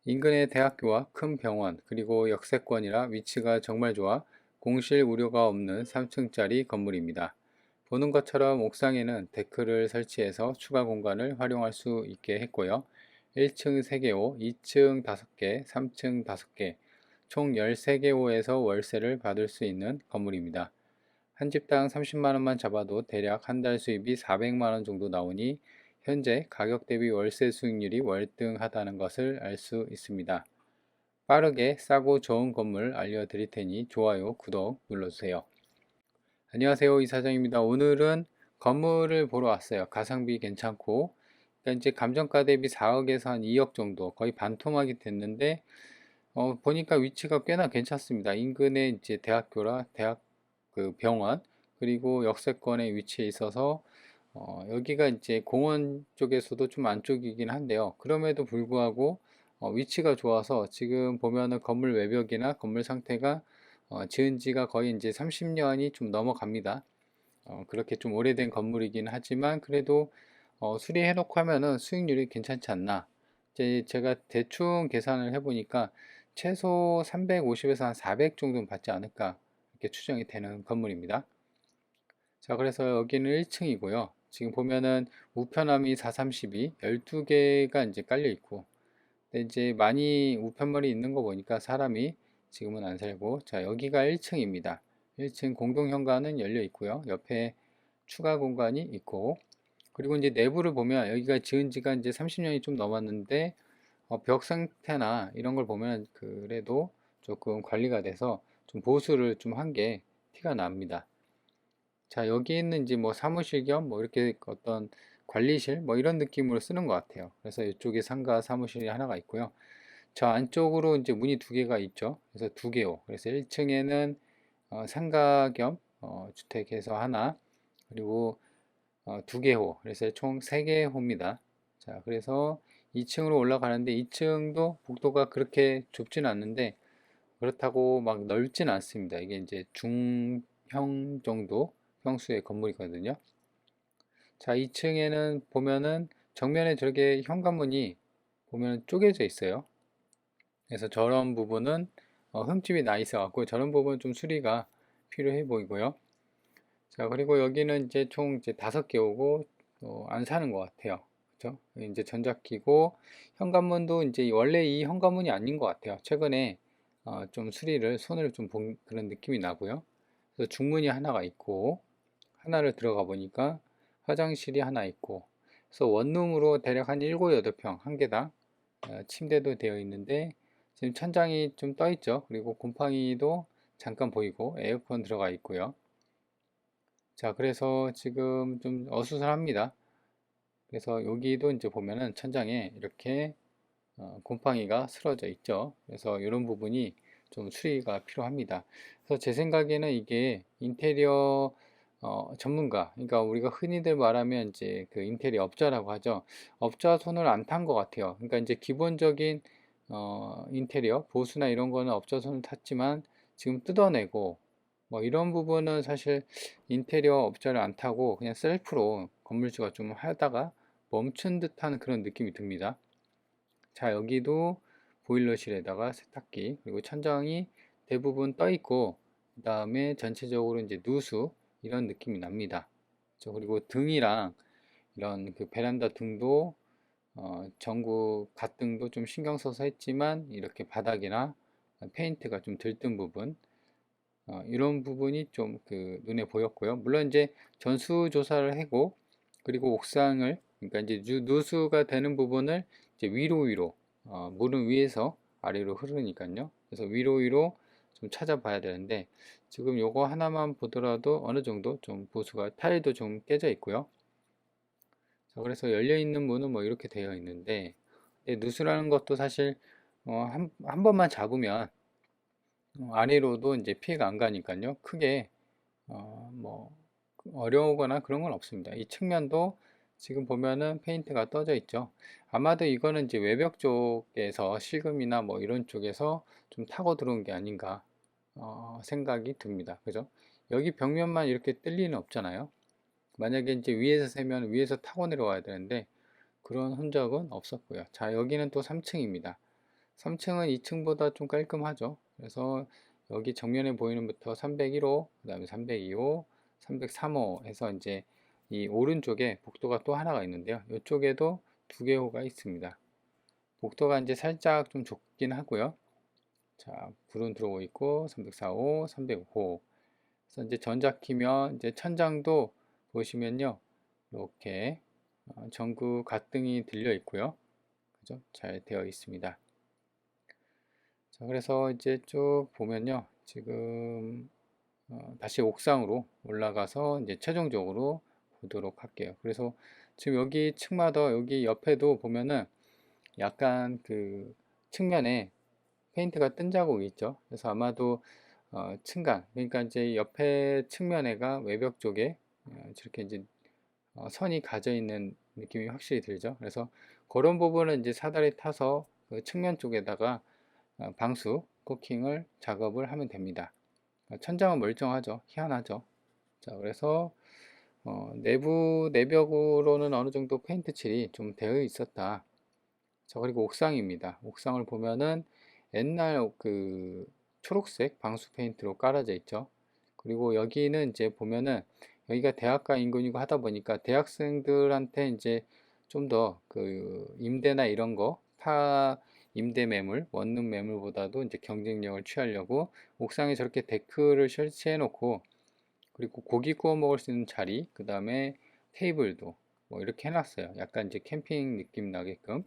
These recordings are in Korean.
인근의 대학교와 큰 병원, 그리고 역세권이라 위치가 정말 좋아 공실 우려가 없는 3층짜리 건물입니다. 보는 것처럼 옥상에는 데크를 설치해서 추가 공간을 활용할 수 있게 했고요. 1층 3개 호, 2층 5개, 3층 5개, 총 13개 호에서 월세를 받을 수 있는 건물입니다. 한 집당 30만 원만 잡아도 대략 한 달 수입이 400만 원 정도 나오니 현재 가격 대비 월세 수익률이 월등하다는 것을 알 수 있습니다. 빠르게 싸고 좋은 건물 알려드릴 테니 좋아요, 구독 눌러주세요. 안녕하세요, 이사장입니다. 오늘은 건물을 보러 왔어요. 가성비 괜찮고, 그러니까 이제 감정가 대비 4억에서 한 2억 정도, 거의 반토막이 됐는데, 보니까 위치가 꽤나 괜찮습니다. 인근에 이제 대학교라 대학 그 병원, 그리고 역세권에 위치해 있어서 여기가 이제 공원 쪽에서도 좀 안쪽이긴 한데요. 그럼에도 불구하고 위치가 좋아서 지금 보면은 건물 외벽이나 건물 상태가 지은 지가 거의 이제 30년이 좀 넘어갑니다. 그렇게 좀 오래된 건물이긴 하지만 그래도 수리해 놓고 하면은 수익률이 괜찮지 않나. 이제 제가 대충 계산을 해보니까 최소 350에서 한 400 정도는 받지 않을까 이렇게 추정이 되는 건물입니다. 자, 그래서 여기는 1층이고요. 지금 보면은 우편함이 432, 12개가 이제 깔려 있고, 근데 이제 많이 우편물이 있는 거 보니까 사람이 지금은 안 살고, 자, 여기가 1층입니다. 1층 공동 현관은 열려 있고요. 옆에 추가 공간이 있고, 그리고 이제 내부를 보면 여기가 지은 지가 이제 30년이 좀 넘었는데, 벽 상태나 이런 걸 보면 그래도 조금 관리가 돼서 좀 보수를 좀 한 게 티가 납니다. 자, 여기 있는 이제 뭐 사무실 겸 뭐 이렇게 어떤 관리실 뭐 이런 느낌으로 쓰는 것 같아요. 그래서 이쪽에 상가 사무실이 하나가 있고요. 저 안쪽으로 이제 문이 두 개가 있죠. 그래서 두 개호. 그래서 1층에는 상가 겸 주택해서 하나, 그리고 두 개호. 그래서 총 세 개호입니다. 자, 그래서 2층으로 올라가는데 2층도 복도가 그렇게 좁지는 않는데 그렇다고 막 넓진 않습니다. 이게 이제 중형 정도 평수의 건물이거든요. 자, 2층에는 보면은 정면에 저렇게 현관문이 보면 쪼개져 있어요. 그래서 저런 부분은 흠집이 나 있어 갖고 저런 부분은 좀 수리가 필요해 보이고요. 자, 그리고 여기는 이제 총 이제 5개 오고 안 사는 것 같아요. 그죠? 이제 전자키고 현관문도 이제 원래 이 현관문이 아닌 것 같아요. 최근에 좀 수리를 손을 좀 본 그런 느낌이 나고요. 그래서 중문이 하나가 있고 하나를 들어가 보니까 화장실이 하나 있고 그래서 원룸으로 대략 한 7, 8평 한 개당 침대도 되어 있는데 지금 천장이 좀 떠 있죠. 그리고 곰팡이도 잠깐 보이고 에어컨 들어가 있고요. 자, 그래서 지금 좀 어수선합니다. 그래서 여기도 이제 보면은 천장에 이렇게 곰팡이가 슬어져 있죠. 그래서 이런 부분이 좀 수리가 필요합니다. 그래서 제 생각에는 이게 인테리어 전문가, 그러니까 우리가 흔히들 말하면 이제 그 인테리어 업자라고 하죠. 업자 손을 안 탄 것 같아요. 그러니까 이제 기본적인 인테리어 보수나 이런 거는 업자 손을 탔지만 지금 뜯어내고 뭐 이런 부분은 사실 인테리어 업자를 안 타고 그냥 셀프로 건물주가 좀 하다가 멈춘 듯한 그런 느낌이 듭니다. 자, 여기도 보일러실에다가 세탁기, 그리고 천장이 대부분 떠 있고, 그 다음에 전체적으로 이제 누수, 이런 느낌이 납니다. 그리고 등이랑 이런 그 베란다 등도, 전구 갓등도 좀 신경 써서 했지만, 이렇게 바닥이나 페인트가 좀 들뜬 부분, 이런 부분이 좀 그 눈에 보였고요. 물론 이제 전수조사를 하고, 그리고 옥상을, 그러니까 이제 누수가 되는 부분을 이제 위로 물은 위에서 아래로 흐르니까요. 그래서 위로 좀 찾아봐야 되는데 지금 요거 하나만 보더라도 어느 정도 좀 보수가 타일도 좀 깨져 있고요. 자, 그래서 열려 있는 문은 뭐 이렇게 되어 있는데 누수라는 것도 사실 한 번만 잡으면 아래로도 이제 피해가 안 가니까요. 크게 뭐 어려우거나 그런 건 없습니다. 이 측면도 지금 보면은 페인트가 떠져 있죠. 아마도 이거는 이제 외벽 쪽에서 실금이나 뭐 이런 쪽에서 좀 타고 들어온 게 아닌가 생각이 듭니다. 그죠? 여기 벽면만 이렇게 뜰 리는 없잖아요. 만약에 이제 위에서 세면 위에서 타고 내려와야 되는데 그런 흔적은 없었고요. 자, 여기는 또 3층입니다. 3층은 2층보다 좀 깔끔하죠. 그래서 여기 정면에 보이는 부터 301호, 그 다음에 302호, 303호 해서 이제 이 오른쪽에 복도가 또 하나가 있는데요. 이쪽에도 두 개 호가 있습니다. 복도가 이제 살짝 좀 좁긴 하고요. 자, 불은 들어오고 있고 304호, 305호. 그래서 이제 전자 키면 이제 천장도 보시면요. 이렇게 전구 가등이 들려 있고요. 그죠? 잘 되어 있습니다. 자, 그래서 이제 쭉 보면요. 지금 다시 옥상으로 올라가서 이제 최종적으로 보도록 할게요. 그래서 지금 여기 층마다 여기 옆에도 보면은 약간 그 측면에 페인트가 뜬 자국이 있죠. 그래서 아마도 층간, 그러니까 이제 옆에 측면에가 외벽 쪽에 저렇게 이제 선이 가져 있는 느낌이 확실히 들죠. 그래서 그런 부분은 이제 사다리 타서 그 측면 쪽에다가 방수 코킹을 작업을 하면 됩니다. 천장은 멀쩡하죠. 희한하죠. 자, 그래서 내부 내벽으로는 어느 정도 페인트 칠이 좀 되어 있었다. 자, 그리고 옥상입니다. 옥상을 보면은 옛날 그 초록색 방수 페인트로 깔아져 있죠. 그리고 여기는 이제 보면은 여기가 대학가 인근이고 하다 보니까 대학생들한테 이제 좀 더 그 임대나 이런 거 타 임대 매물, 원룸 매물보다도 이제 경쟁력을 취하려고 옥상에 저렇게 데크를 설치해 놓고 그리고 고기 구워 먹을 수 있는 자리, 그 다음에 테이블도 뭐 이렇게 해놨어요. 약간 이제 캠핑 느낌 나게끔.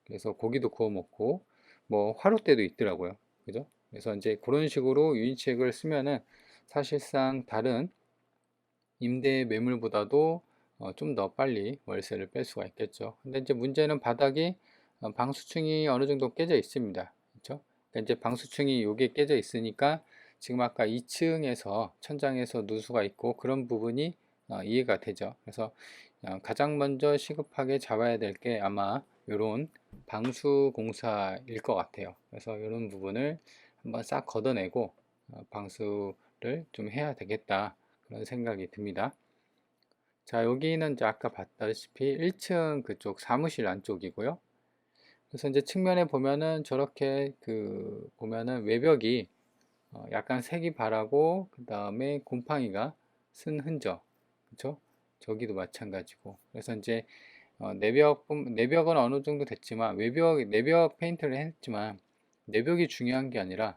그래서 고기도 구워 먹고 뭐 화롯대도 있더라고요. 그죠? 그래서 이제 그런 식으로 유인책을 쓰면은 사실상 다른 임대 매물보다도 좀 더 빨리 월세를 뺄 수가 있겠죠. 근데 이제 문제는 바닥이 방수층이 어느 정도 깨져 있습니다. 그렇죠? 그러니까 이제 방수층이 요게 깨져 있으니까 지금 아까 2층에서 천장에서 누수가 있고 그런 부분이 이해가 되죠. 그래서 가장 먼저 시급하게 잡아야 될 게 아마 요런 방수 공사일 것 같아요. 그래서 이런 부분을 한번 싹 걷어내고 방수를 좀 해야 되겠다. 그런 생각이 듭니다. 자, 여기는 이제 아까 봤다시피 1층 그쪽 사무실 안쪽이고요. 그래서 이제 측면에 보면은 저렇게 그 보면은 외벽이 약간 색이 바라고 그 다음에 곰팡이가 쓴 흔적, 그렇죠? 저기도 마찬가지고. 그래서 이제 내벽은 어느 정도 됐지만 내벽 페인트를 했지만 내벽이 중요한 게 아니라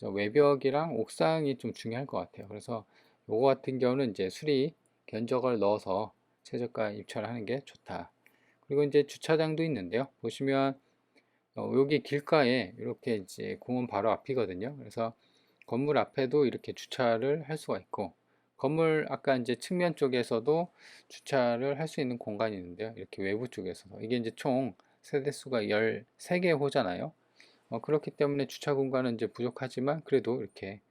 외벽이랑 옥상이 좀 중요할 것 같아요. 그래서 요거 같은 경우는 이제 수리 견적을 넣어서 최저가 입찰하는 게 좋다. 그리고 이제 주차장도 있는데요. 보시면 여기 길가에 이렇게 이제 공원 바로 앞이거든요. 그래서 건물 앞에도 이렇게 주차를 할 수가 있고 건물 아까 이제 측면 쪽에서도 주차를 할 수 있는 공간이 있는데요. 이렇게 외부 쪽에서도 이게 이제 총 세대수가 13개 호잖아요. 그렇기 때문에 주차 공간은 이제 부족하지만 그래도 이렇게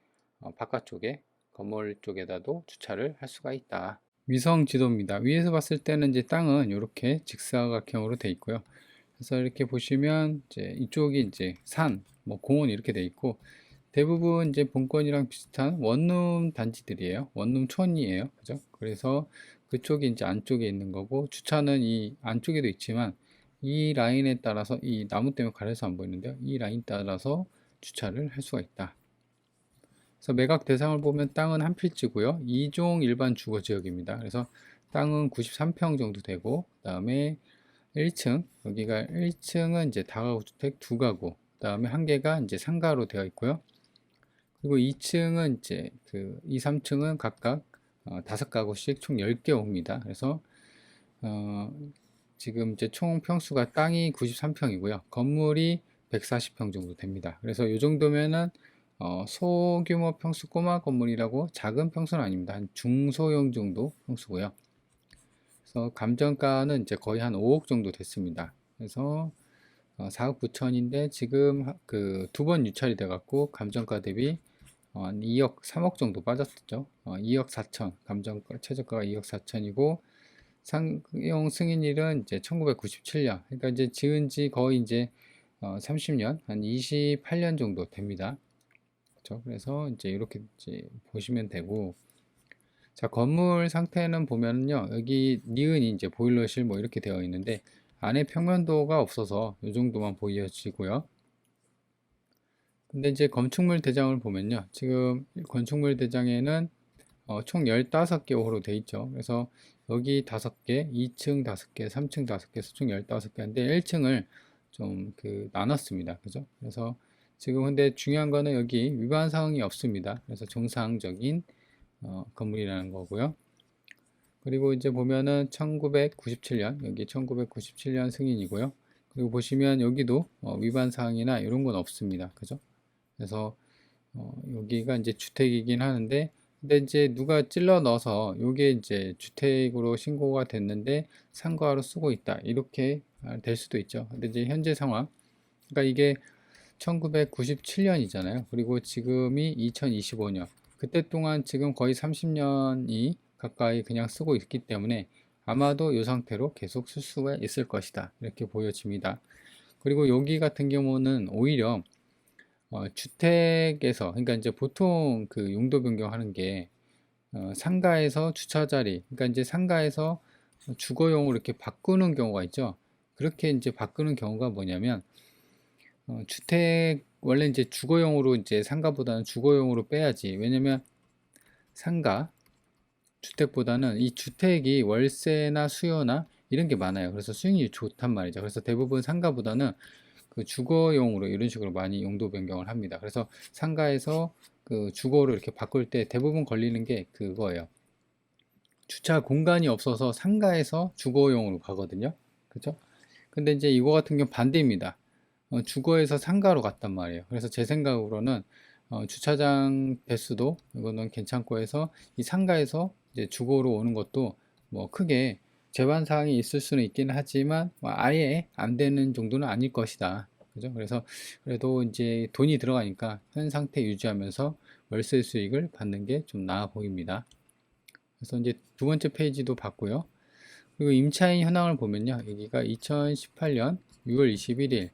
바깥쪽에 건물 쪽에다도 주차를 할 수가 있다. 위성 지도입니다. 위에서 봤을 때는 이제 땅은 이렇게 직사각형으로 되어 있고요. 그래서 이렇게 보시면 이제 이쪽이 이제 산, 뭐 공원 이렇게 되어 있고 대부분 이제 본권이랑 비슷한 원룸 단지들이에요. 원룸촌이에요. 그죠? 그래서 그쪽이 이제 안쪽에 있는 거고 주차는 이 안쪽에도 있지만 이 라인에 따라서 이 나무 때문에 가려서 안 보이는데요. 이 라인 따라서 주차를 할 수가 있다. 그래서 매각 대상을 보면 땅은 한 필지고요. 2종 일반 주거 지역입니다. 그래서 땅은 93평 정도 되고 그다음에 1층 여기가 1층은 이제 다가구 주택 두 가구 그다음에 한 개가 이제 상가로 되어 있고요. 그리고 2층은 이제 그 2, 3층은 각각 5가구씩 총 10개 옵니다. 그래서 어, 지금 이제 총 평수가 땅이 93평이고요. 건물이 140평 정도 됩니다. 그래서 이 정도면은 소규모 평수 꼬마 건물이라고 작은 평수는 아닙니다. 한 중소형 정도 평수고요. 그래서 감정가는 이제 거의 한 5억 정도 됐습니다. 그래서 4억 9천인데 지금 그 두 번 유찰이 돼갖고 감정가 대비 한 2억 3억 정도 빠졌죠. 2억 4천 감정가 최저가가 2억 4천이고 상용 승인일은 이제 1997년 그러니까 이제 지은 지 거의 이제 30년 한 28년 정도 됩니다. 그렇죠? 그래서 이제 이렇게 이제 보시면 되고 자 건물 상태는 보면요 여기 니은이 이제 보일러실 뭐 이렇게 되어 있는데 안에 평면도가 없어서 이 정도만 보여지고요. 근데 이제 건축물 대장을 보면요. 지금 건축물 대장에는 총 15개 호로 돼 있죠. 그래서 여기 5개, 2층 5개, 3층 5개, 해서 총 15개인데 1층을 좀 나눴습니다. 그죠? 그래서 지금 근데 중요한 거는 여기 위반 사항이 없습니다. 그래서 정상적인 건물이라는 거고요. 그리고 이제 보면은 1997년, 여기 1997년 승인이고요. 그리고 보시면 여기도 위반 사항이나 이런 건 없습니다. 그죠? 그래서 여기가 이제 주택이긴 하는데, 근데 이제 누가 찔러 넣어서 요게 이제 주택으로 신고가 됐는데 상가로 쓰고 있다, 이렇게 될 수도 있죠. 근데 이제 현재 상황, 그러니까 이게 1997년이잖아요. 그리고 지금이 2025년. 그때 동안 지금 거의 30년이 가까이 그냥 쓰고 있기 때문에 아마도 이 상태로 계속 쓸 수가 있을 것이다, 이렇게 보여집니다. 그리고 여기 같은 경우는 오히려 주택에서, 그러니까 이제 보통 용도 변경하는 게 상가에서 주차 자리, 그러니까 이제 상가에서 주거용으로 이렇게 바꾸는 경우가 있죠. 그렇게 이제 바꾸는 경우가 뭐냐면 주택 원래 이제 주거용으로, 이제 상가보다는 주거용으로 빼야지. 왜냐면 상가 주택보다는 이 주택이 월세나 수요나 이런 게 많아요. 그래서 수익률이 좋단 말이죠. 그래서 대부분 상가보다는 주거용으로 이런 식으로 많이 용도 변경을 합니다. 그래서 상가에서 주거로 이렇게 바꿀 때 대부분 걸리는 게 그거예요. 주차 공간이 없어서 상가에서 주거용으로 가거든요. 그죠? 근데 이제 이거 같은 경우 반대입니다. 주거에서 상가로 갔단 말이에요. 그래서 제 생각으로는 주차장 대수도 이거는 괜찮고 해서 이 상가에서 이제 주거로 오는 것도 뭐 크게 제한 사항이 있을 수는 있긴 하지만 뭐 아예 안 되는 정도는 아닐 것이다. 그죠? 그래서 그래도 이제 돈이 들어가니까 현 상태 유지하면서 월세 수익을 받는 게 좀 나아 보입니다. 그래서 이제 두 번째 페이지도 봤고요. 그리고 임차인 현황을 보면요. 여기가 2018년 6월 21일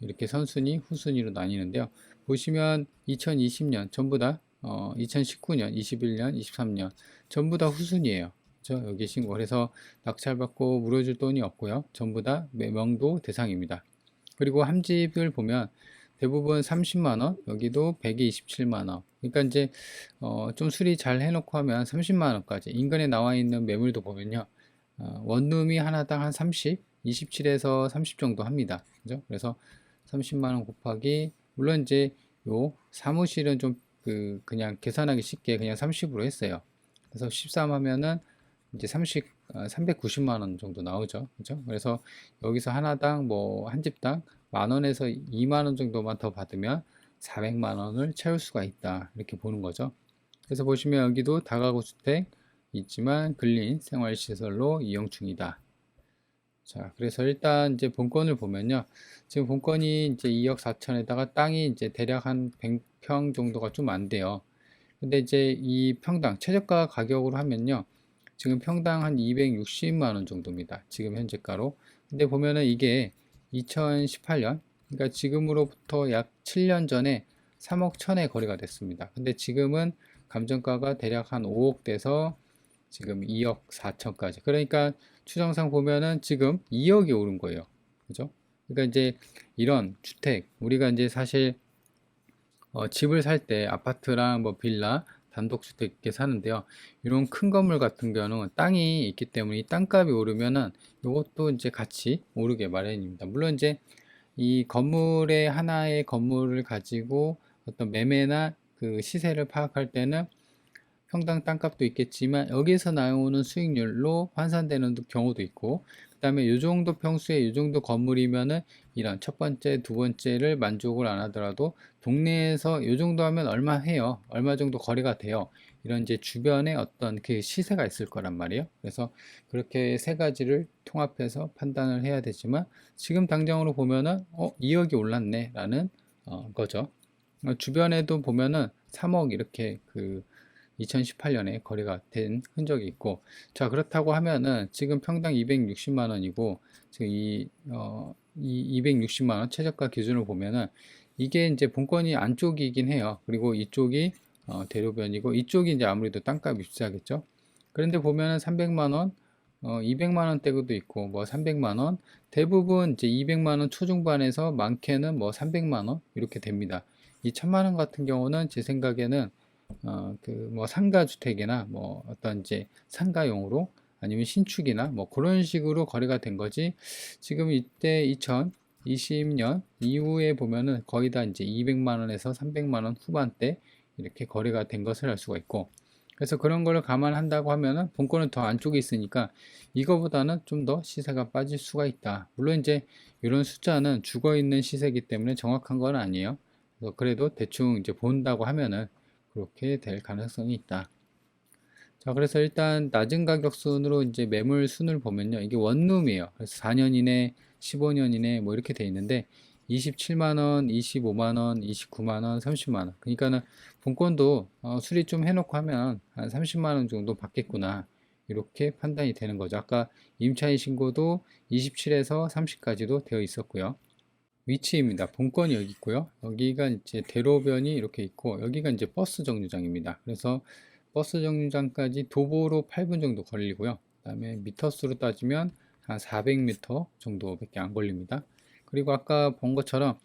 이렇게 선순위, 후순위로 나뉘는데요. 보시면 2020년 전부 다 2019년, 21년, 23년 전부 다 후순위예요. 그렇죠? 여기 신고. 그래서 낙찰받고 물어줄 돈이 없고요. 전부 다 매명도 대상입니다. 그리고 함집을 보면 대부분 30만 원, 여기도 127만 원. 그러니까 이제 좀 수리 잘 해놓고 하면 30만 원까지. 인근에 나와 있는 매물도 보면요. 원룸이 하나당 한 30, 27에서 30 정도 합니다. 그죠? 그래서 30만 원 곱하기, 물론 이제 요 사무실은 좀 그냥 계산하기 쉽게 그냥 30으로 했어요. 그래서 13 하면은 이제 390만 원 정도 나오죠. 그죠? 그래서 여기서 하나당 뭐 한 집당 만 원에서 2만 원 정도만 더 받으면 400만 원을 채울 수가 있다, 이렇게 보는 거죠. 그래서 보시면 여기도 다가구 주택 있지만 근린 생활시설로 이용 중이다. 자, 그래서 일단 이제 본건을 보면요. 지금 본건이 이제 2억 4천에다가 땅이 이제 대략 한 100평 정도가 좀 안 돼요. 근데 이제 이 평당 최저가 가격으로 하면요. 지금 평당 한 260만 원 정도입니다. 지금 현재가로. 근데 보면은 이게 2018년, 그러니까 지금으로부터 약 7년 전에 3억 천에 거래가 됐습니다. 근데 지금은 감정가가 대략 한 5억 돼서 지금 2억 4천까지. 그러니까 추정상 보면은 지금 2억이 오른 거예요. 그죠? 그러니까 이제 이런 주택, 우리가 이제 사실 집을 살 때 아파트랑 뭐 빌라, 단독주택 이렇게 사는데요. 이런 큰 건물 같은 경우는 땅이 있기 때문에 이 땅값이 오르면은 이것도 이제 같이 오르게 마련입니다. 물론 이제 이 건물의 하나의 건물을 가지고 어떤 매매나 시세를 파악할 때는 평당 땅값도 있겠지만 여기서 나오는 수익률로 환산되는 경우도 있고, 그 다음에 이 정도 평수에 이 정도 건물이면은 이런 첫 번째, 두 번째를 만족을 안 하더라도 동네에서 이 정도 하면 얼마 해요, 얼마 정도 거래가 돼요, 이런 이제 주변에 어떤 시세가 있을 거란 말이에요. 그래서 그렇게 세 가지를 통합해서 판단을 해야 되지만 지금 당장으로 보면은 2억이 올랐네 라는 거죠. 주변에도 보면은 3억 이렇게 2018년에 거래가 된 흔적이 있고, 자, 그렇다고 하면은 지금 평당 260만 원이고, 지금 이 260만 원 최저가 기준으로 보면은 이게 이제 본건이 안쪽이긴 해요. 그리고 이쪽이 대로변이고, 이쪽이 이제 아무래도 땅값이 비싸겠죠. 그런데 보면은 300만 원, 200만 원대도 있고 뭐 300만 원, 대부분 이제 200만 원 초중반에서 많게는 뭐 300만 원 이렇게 됩니다. 이 1000만 원 같은 경우는 제 생각에는 그 뭐 상가 주택이나 뭐 어떤 이제 상가용으로 아니면 신축이나 뭐 그런 식으로 거래가 된 거지. 지금 이때 2020년 이후에 보면은 거의 다 이제 200만 원에서 300만 원 후반대 이렇게 거래가 된 것을 알 수가 있고, 그래서 그런 걸 감안한다고 하면은 본권은 더 안쪽에 있으니까 이거보다는 좀 더 시세가 빠질 수가 있다. 물론 이제 이런 숫자는 죽어 있는 시세이기 때문에 정확한 건 아니에요. 그래도 대충 이제 본다고 하면은 그렇게 될 가능성이 있다. 자, 그래서 일단 낮은 가격 순으로 이제 매물 순을 보면요. 이게 원룸이에요. 그래서 4년 이내, 15년 이내 뭐 이렇게 돼 있는데 27만 원, 25만 원, 29만 원, 30만 원. 그러니까는 본건도 수리 좀 해놓고 하면 한 30만 원 정도 받겠구나. 이렇게 판단이 되는 거죠. 아까 임차인 신고도 27에서 30까지도 되어 있었고요. 위치입니다. 본건이 여기 있고요. 여기가 이제 대로변이 이렇게 있고 여기가 이제 버스 정류장입니다. 그래서 버스 정류장까지 도보로 8분 정도 걸리고요. 그다음에 미터수로 따지면 한 400m 정도밖에 안 걸립니다. 그리고 아까 본 것처럼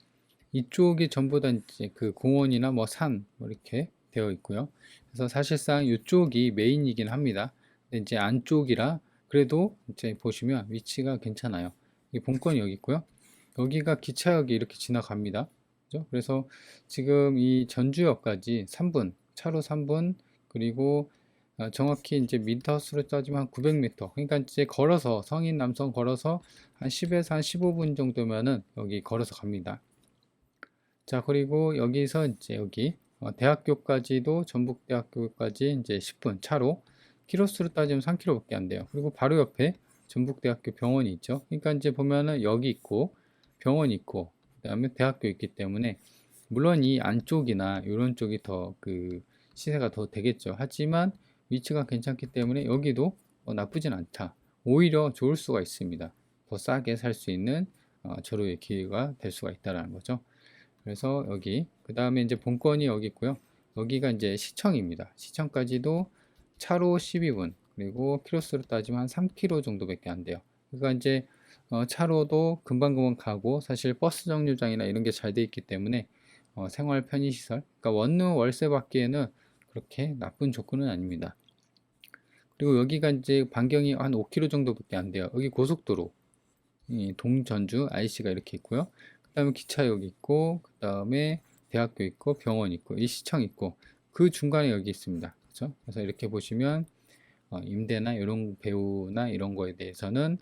이쪽이 전부 다 이제 그 공원이나 뭐 산 뭐 이렇게 되어 있고요. 그래서 사실상 이쪽이 메인이긴 합니다. 근데 이제 안쪽이라 그래도 이제 보시면 위치가 괜찮아요. 이 본건이 여기 있고요. 여기가 기차역이 이렇게 지나갑니다. 그죠? 그래서 지금 이 전주역까지 3분, 차로 3분, 그리고 정확히 이제 미터수로 따지면 한 900m. 그러니까 이제 걸어서 성인 남성 걸어서 한 10에서 한 15분 정도면은 여기 걸어서 갑니다. 자, 그리고 여기서 이제 여기 대학교까지도 전북대학교까지 이제 10분 차로 키로수로 따지면 3km밖에 안 돼요. 그리고 바로 옆에 전북대학교 병원이 있죠. 그러니까 이제 보면은 여기 있고 병원이 있고 그다음에 대학교 있기 때문에 물론 이 안쪽이나 이런 쪽이 더 그 시세가 더 되겠죠. 하지만 위치가 괜찮기 때문에 여기도 나쁘진 않다. 오히려 좋을 수가 있습니다. 더 싸게 살 수 있는 절호의 기회가 될 수가 있다라는 거죠. 그래서 여기 그 다음에 이제 본건이 여기 있고요. 여기가 이제 시청입니다. 시청까지도 차로 12분 그리고 키로수로 따지면 한 3km 정도밖에 안 돼요. 그러니까 이제 차로도 금방금방 가고 사실 버스 정류장이나 이런 게 잘 돼 있기 때문에 생활 편의시설 그러니까 원룸 월세 받기에는 그렇게 나쁜 조건은 아닙니다. 그리고 여기가 이제 반경이 한 5km 정도밖에 안 돼요. 여기 고속도로 동전주 IC가 이렇게 있고요. 그 다음에 기차역 있고, 그 다음에 대학교 있고, 병원 있고, 이 시청 있고, 그 중간에 여기 있습니다. 그렇죠? 그래서 이렇게 보시면 임대나 이런 배우나 이런 거에 대해서는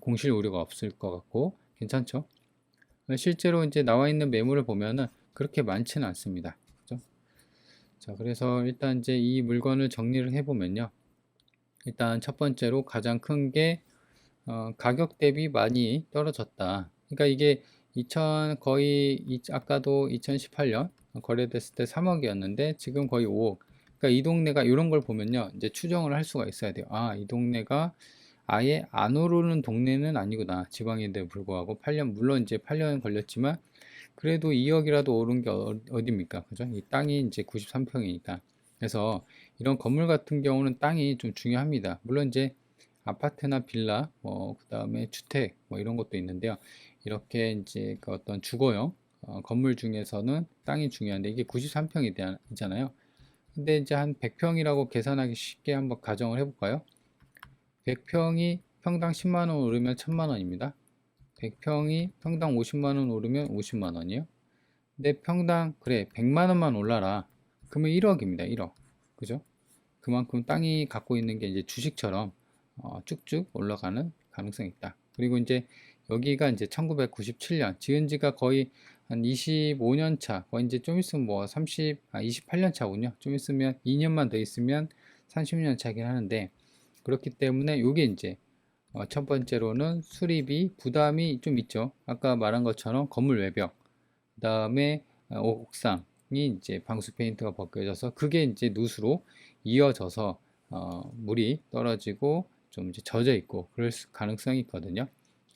공실 우려가 없을 것 같고 괜찮죠? 실제로 이제 나와 있는 매물을 보면은 그렇게 많지는 않습니다. 그렇죠? 자, 그래서 일단 이제 이 물건을 정리를 해보면요. 일단 첫 번째로 가장 큰게 가격 대비 많이 떨어졌다. 그러니까 이게 2000 거의 아까도 2018년 거래됐을 때 3억이었는데 지금 거의 5억. 그러니까 이 동네가 이런 걸 보면요. 이제 추정을 할 수가 있어야 돼요. 아, 이 동네가 아예 안 오르는 동네는 아니구나. 지방인데도 불구하고 8년 물론 이제 8년 걸렸지만 그래도 2억이라도 오른 게 어딥니까? 그죠? 이 땅이 이제 93평이니까. 그래서 이런 건물 같은 경우는 땅이 좀 중요합니다. 물론 이제 아파트나 빌라, 뭐, 그 다음에 주택, 뭐 이런 것도 있는데요. 이렇게 이제 그 어떤 주거용 건물 중에서는 땅이 중요한데 이게 93평이잖아요. 근데 이제 한 100평이라고 계산하기 쉽게 한번 가정을 해볼까요? 100평이 평당 10만 원 오르면 1000만 원입니다. 100평이 평당 50만 원 오르면 50만 원이요. 근데 평당 그래 100만 원만 올라라. 그러면 1억입니다. 1억. 그죠? 그만큼 땅이 갖고 있는 게 이제 주식처럼 쭉쭉 올라가는 가능성이 있다. 그리고 이제 여기가 이제 1997년 지은 지가 거의 한 25년 차, 거의 이제 좀 있으면 뭐 28년 차군요. 좀 있으면 2년만 더 있으면 30년 차긴 하는데 그렇기 때문에 이게 이제 첫 번째로는 수리비 부담이 좀 있죠. 아까 말한 것처럼 건물 외벽, 그 다음에 옥상이 이제 방수 페인트가 벗겨져서 그게 이제 누수로 이어져서 물이 떨어지고 좀 이제 젖어 있고 그럴 가능성이 있거든요.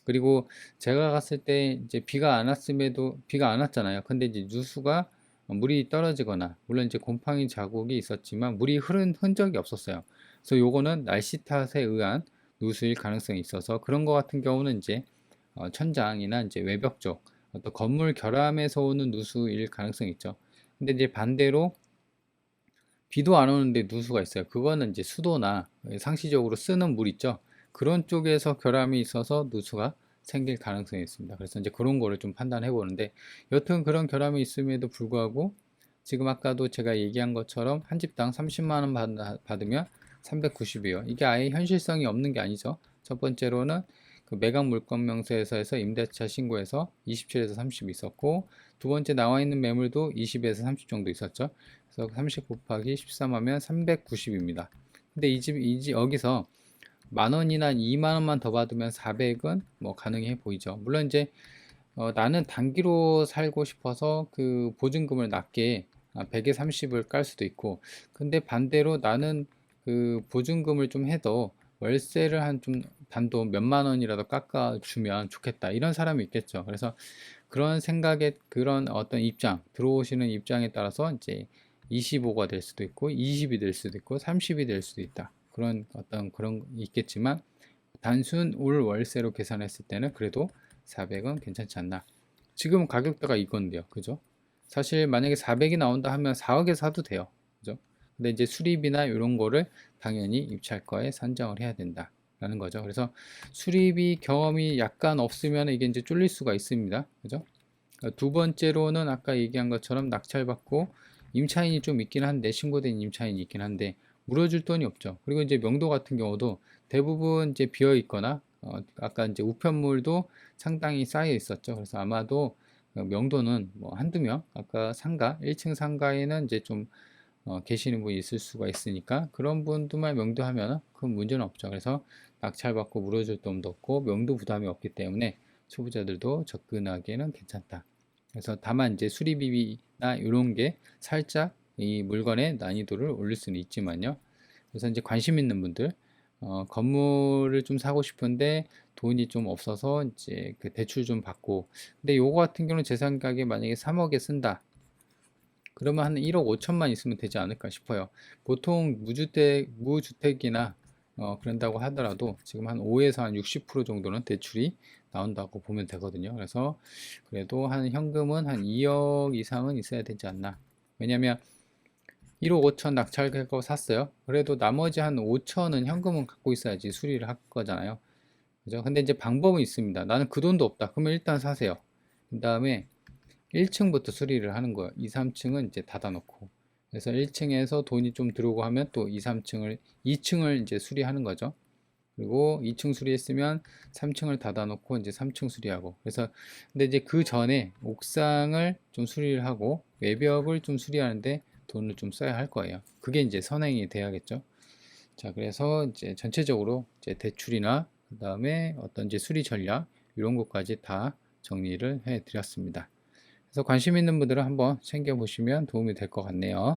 그리고 제가 갔을 때 이제 비가 안 왔음에도 비가 안 왔잖아요. 근데 이제 누수가 물이 떨어지거나 물론 이제 곰팡이 자국이 있었지만 물이 흐른 흔적이 없었어요. 그래서 요거는 날씨 탓에 의한 누수일 가능성이 있어서 그런 거 같은 경우는 이제 천장이나 이제 외벽 쪽 어떤 건물 결함에서 오는 누수일 가능성이 있죠. 근데 이제 반대로 비도 안 오는데 누수가 있어요. 그거는 이제 수도나 상시적으로 쓰는 물 있죠. 그런 쪽에서 결함이 있어서 누수가 생길 가능성이 있습니다. 그래서 이제 그런 거를 좀 판단해 보는데, 여튼 그런 결함이 있음에도 불구하고 지금 아까도 제가 얘기한 것처럼 한 집당 30만 원 받으면 390이에요. 이게 아예 현실성이 없는 게 아니죠. 첫 번째로는 그 매각 물건 명세에서 해서 임대차 신고에서 27에서 30 있었고, 두 번째 나와 있는 매물도 20에서 30 정도 있었죠. 그래서 30 곱하기 13 하면 390입니다. 근데 여기서 만 원이나 2만 원만 더 받으면 400은 뭐 가능해 보이죠. 물론 이제 나는 단기로 살고 싶어서 그 보증금을 낮게 100에 30을 깔 수도 있고, 근데 반대로 나는 그 보증금을 좀 해도 월세를 한 좀 단돈 몇만 원이라도 깎아주면 좋겠다, 이런 사람이 있겠죠. 그래서 그런 생각에, 그런 어떤 입장, 들어오시는 입장에 따라서 이제 25가 될 수도 있고 20이 될 수도 있고 30이 될 수도 있다, 그런 어떤 그런 있겠지만 단순 올 월세로 계산했을 때는 그래도 400은 괜찮지 않나. 지금 가격대가 이건데요, 그죠? 사실 만약에 400이 나온다 하면 4억에 사도 돼요, 그죠? 근데 이제 수리비나 이런 거를 당연히 입찰가에 산정을 해야 된다 라는 거죠. 그래서 수리비 경험이 약간 없으면 이게 이제 쫄릴 수가 있습니다, 그죠? 두 번째로는 아까 얘기한 것처럼 낙찰받고 임차인이 좀 있긴 한데, 신고된 임차인이 있긴 한데 물어줄 돈이 없죠. 그리고 이제 명도 같은 경우도 대부분 이제 비어 있거나 아까 이제 우편물도 상당히 쌓여 있었죠. 그래서 아마도 명도는 뭐 한두 명, 아까 상가 1층 상가에는 이제 좀 계시는 분이 있을 수가 있으니까 그런 분들만 명도하면 큰 문제는 없죠. 그래서 낙찰받고 물어줄 돈도 없고 명도 부담이 없기 때문에 초보자들도 접근하기에는 괜찮다. 그래서 다만 이제 수리비나 이런 게 살짝 이 물건의 난이도를 올릴 수는 있지만요. 그래서 이제 관심 있는 분들, 건물을 좀 사고 싶은데 돈이 좀 없어서 이제 그 대출 좀 받고, 근데 요거 같은 경우는 제 생각에 만약에 3억에 쓴다, 그러면 한 1억 5천만 있으면 되지 않을까 싶어요. 보통 무주택이나 그런다고 하더라도 지금 한 5에서 한 60% 정도는 대출이 나온다고 보면 되거든요. 그래서 그래도 한 현금은 한 2억 이상은 있어야 되지 않나. 왜냐면 1억 5천 낙찰하고 샀어요. 그래도 나머지 한 5천은 현금은 갖고 있어야지 수리를 할 거잖아요. 그죠? 근데 이제 방법은 있습니다. 나는 그 돈도 없다, 그러면 일단 사세요. 그 다음에 1층부터 수리를 하는 거예요. 2, 3층은 이제 닫아놓고. 그래서 1층에서 돈이 좀 들어오고 하면 또 2, 3층을, 2층을 이제 수리하는 거죠. 그리고 2층 수리했으면 3층을 닫아놓고 이제 3층 수리하고. 그래서 근데 이제 그 전에 옥상을 좀 수리를 하고 외벽을 좀 수리하는데 돈을 좀 써야 할 거예요. 그게 이제 선행이 돼야겠죠. 자, 그래서 이제 전체적으로 이제 대출이나 그 다음에 어떤 이제 수리 전략 이런 것까지 다 정리를 해 드렸습니다. 그래서 관심 있는 분들은 한번 챙겨보시면 도움이 될 것 같네요.